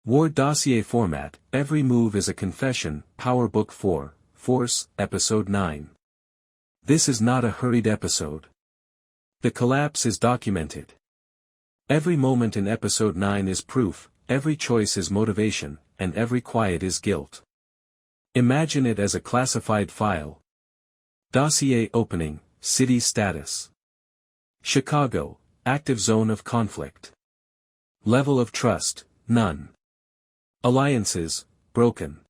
War dossier format, every move is a confession, Power Book 4, Force, Episode 9. This is not a hurried episode. The collapse is documented. Every moment in Episode 9 is proof, every choice is motivation, and every quiet is guilt. Imagine it as a classified file. Dossier opening, city status. Chicago, active zone of conflict. Level of trust, none. Alliances, broken.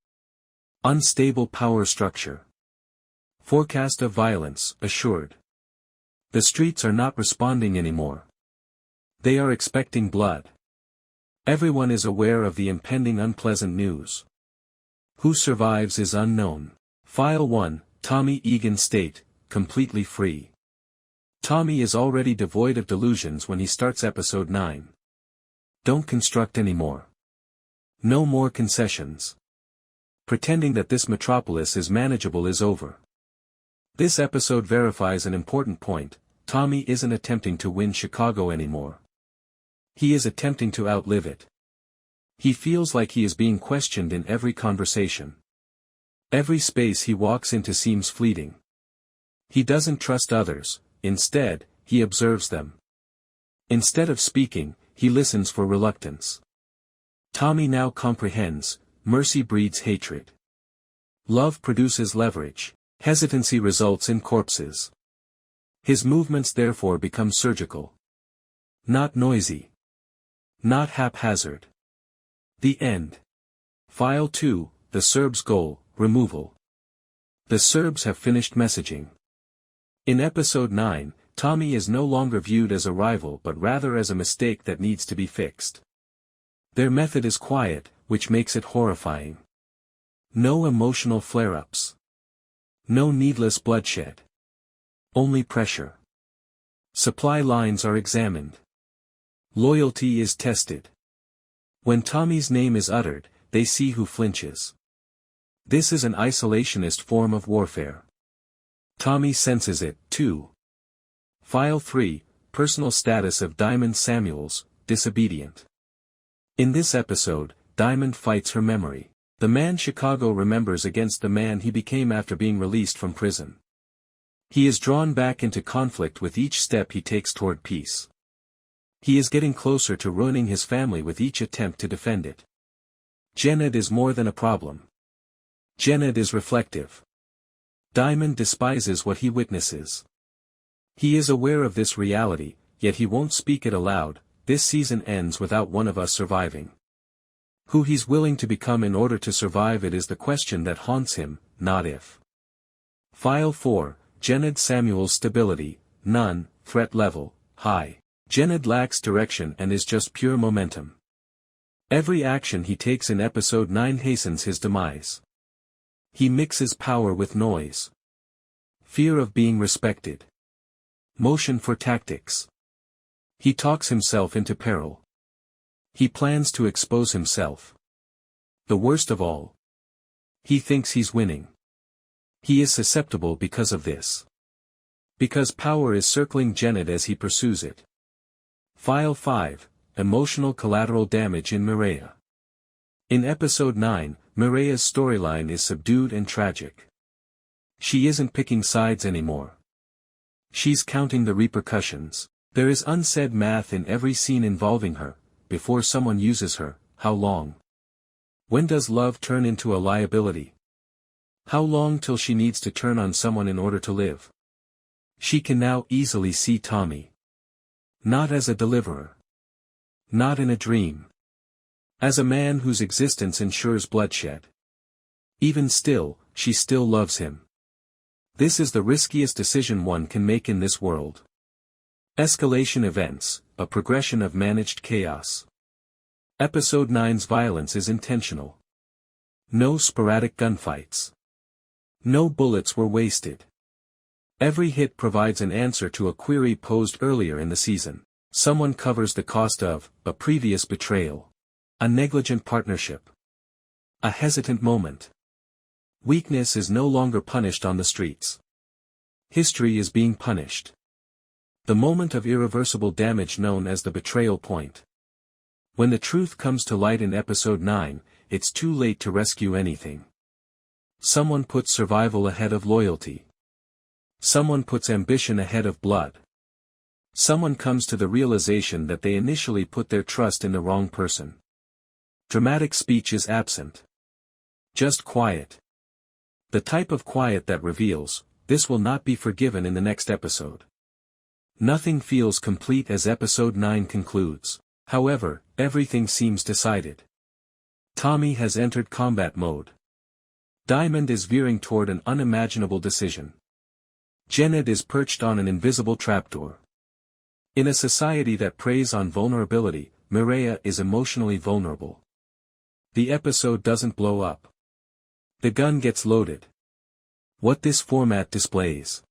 Unstable power structure. Forecast of violence, assured. The streets are not responding anymore. They are expecting blood. Everyone is aware of the impending unpleasant news. Who survives is unknown. File 1, Tommy Egan state, completely free. Tommy is already devoid of delusions when he starts Episode 9. Don't construct anymore. No more concessions. Pretending that this metropolis is manageable is over. This episode verifies an important point: Tommy isn't attempting to win Chicago anymore. He is attempting to outlive it. He feels like he is being questioned in every conversation. Every space he walks into seems fleeting. He doesn't trust others, instead, he observes them. Instead of speaking, he listens for reluctance. Tommy now comprehends: mercy breeds hatred. Love produces leverage. Hesitancy results in corpses. His movements therefore become surgical. Not noisy. Not haphazard. The end. File 2, the Serbs' goal, removal. The Serbs have finished messaging. In Episode 9, Tommy is no longer viewed as a rival but rather as a mistake that needs to be fixed. Their method is quiet, which makes it horrifying. No emotional flare-ups. No needless bloodshed. Only pressure. Supply lines are examined. Loyalty is tested. When Tommy's name is uttered, they see who flinches. This is an isolationist form of warfare. Tommy senses it, too. File 3, personal status of Diamond Samuels, disobedient. In this episode, Diamond fights her memory. The man Chicago remembers against the man he became after being released from prison. He is drawn back into conflict with each step he takes toward peace. He is getting closer to ruining his family with each attempt to defend it. Jenard is more than a problem. Jenard is reflective. Diamond despises what he witnesses. He is aware of this reality, yet he won't speak it aloud. This season ends without one of us surviving. Who he's willing to become in order to survive it is the question that haunts him, not if. File 4, Jenard Samuel's stability, none, threat level, high. Jenard lacks direction and is just pure momentum. Every action he takes in Episode 9 hastens his demise. He mixes power with noise. Fear of being respected. Motion for tactics. He talks himself into peril. He plans to expose himself. The worst of all. He thinks he's winning. He is susceptible because of this. Because power is circling Jenard as he pursues it. File 5, emotional collateral damage in Mireia. In Episode 9, Mireia's storyline is subdued and tragic. She isn't picking sides anymore. She's counting the repercussions. There is unsaid math in every scene involving her. Before someone uses her, how long? When does love turn into a liability? How long till she needs to turn on someone in order to live? She can now easily see Tommy. Not as a deliverer. Not in a dream. As a man whose existence ensures bloodshed. Even still, she still loves him. This is the riskiest decision one can make in this world. Escalation events, a progression of managed chaos. Episode 9's violence is intentional. No sporadic gunfights. No bullets were wasted. Every hit provides an answer to a query posed earlier in the season. Someone covers the cost of a previous betrayal. A negligent partnership. A hesitant moment. Weakness is no longer punished on the streets. History is being punished. The moment of irreversible damage known as the betrayal point. When the truth comes to light in episode 9, it's too late to rescue anything. Someone puts survival ahead of loyalty. Someone puts ambition ahead of blood. Someone comes to the realization that they initially put their trust in the wrong person. Dramatic speech is absent. Just quiet. The type of quiet that reveals, this will not be forgiven in the next episode. Nothing feels complete as episode 9 concludes. However, everything seems decided. Tommy has entered combat mode. Diamond is veering toward an unimaginable decision. Jenard is perched on an invisible trapdoor. In a society that preys on vulnerability, Mireia is emotionally vulnerable. The episode doesn't blow up. The gun gets loaded. What this format displays.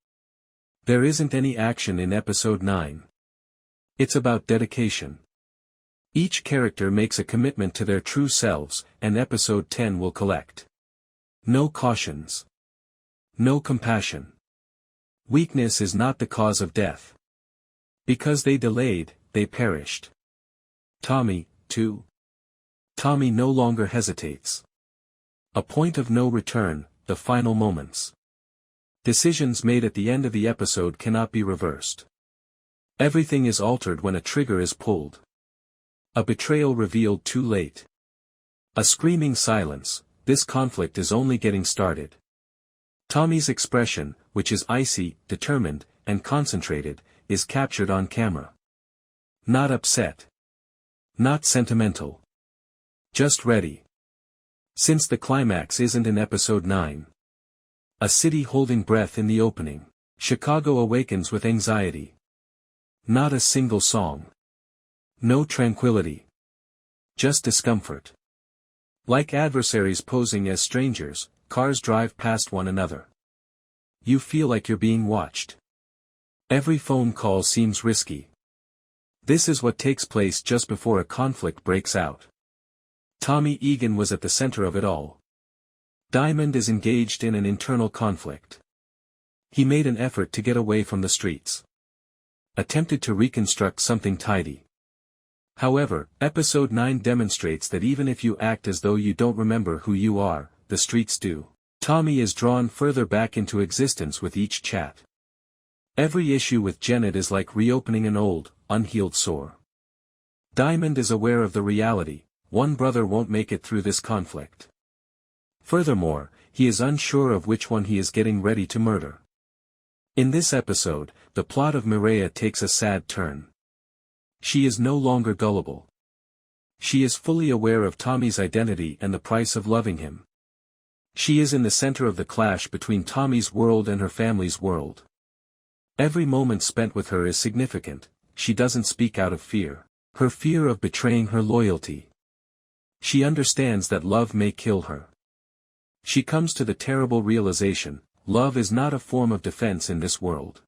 There isn't any action in episode 9. It's about dedication. Each character makes a commitment to their true selves, and episode 10 will collect. No cautions. No compassion. Weakness is not the cause of death. Because they delayed, they perished. Tommy, too. Tommy no longer hesitates. A point of no return, the final moments. Decisions made at the end of the episode cannot be reversed. Everything is altered when a trigger is pulled. A betrayal revealed too late. A screaming silence, this conflict is only getting started. Tommy's expression, which is icy, determined, and concentrated, is captured on camera. Not upset. Not sentimental. Just ready. Since the climax isn't in episode 9. A city holding breath in the opening. Chicago awakens with anxiety. Not a single song. No tranquility. Just discomfort. Like adversaries posing as strangers, cars drive past one another. You feel like you're being watched. Every phone call seems risky. This is what takes place just before a conflict breaks out. Tommy Egan was at the center of it all. Diamond is engaged in an internal conflict. He made an effort to get away from the streets. Attempted to reconstruct something tidy. However, episode 9 demonstrates that even if you act as though you don't remember who you are, the streets do. Tommy is drawn further back into existence with each chat. Every issue with Jenard is like reopening an old, unhealed sore. Diamond is aware of the reality, one brother won't make it through this conflict. Furthermore, he is unsure of which one he is getting ready to murder. In this episode, the plot of Mireia takes a sad turn. She is no longer gullible. She is fully aware of Tommy's identity and the price of loving him. She is in the center of the clash between Tommy's world and her family's world. Every moment spent with her is significant. She doesn't speak out of fear. Her fear of betraying her loyalty. She understands that love may kill her. She comes to the terrible realization, love is not a form of defense in this world.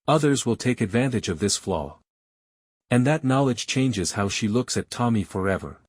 Others will take advantage of this flaw. And that knowledge changes how she looks at Tommy forever.